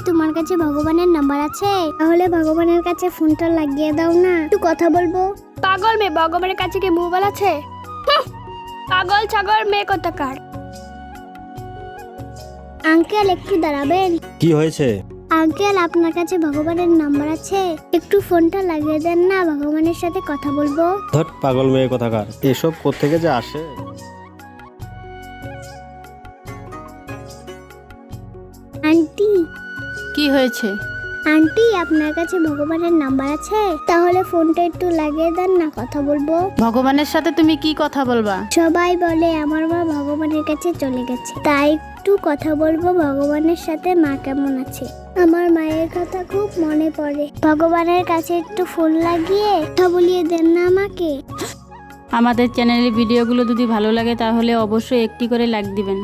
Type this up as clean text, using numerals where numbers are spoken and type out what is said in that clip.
তোমার কাছে ভগবানের নাম্বার আছে? তাহলে ভগবানের কাছে ফোনটা লাগিয়ে দাও না, একটু কথা বলবো। পাগল মেয়ে, ভগবানের কাছে কি মোবাইল আছে? পাগল ছাগল মেয়ে কোথাকার। আঙ্কেল একটু দাঁড়াবেন। কি হয়েছে? আঙ্কেল আপনার কাছে ভগবানের নাম্বার আছে? একটু ফোনটা লাগিয়ে দেন না, ভগবানের সাথে কথা বলবো। ধট পাগল মেয়ে কোথাকার, এসব কোত্থেকে যে আসে। আন্টি, কি হয়েছে? আন্টি আপনার কাছে ভগবানের নাম্বার আছে? তাহলে ফোনটা একটু লাগিয়ে দেন না, কথা বলবো। ভগবানের সাথে তুমি কি কথা বলবা? সবাই বলে আমার মা ভগবানের কাছে চলে গেছে, তাই একটু কথা বলবো ভগবানের সাথে, মা কেমন আছে। আমার মায়ের কথা খুব মনে পড়ে, ভগবানের কাছে একটু ফোন লাগিয়ে কথা বলিয়ে দেন না আমাকে। আমাদের চ্যানেলের ভিডিওগুলো যদি ভালো লাগে তাহলে অবশ্যই একটি করে লাইক দিবেন।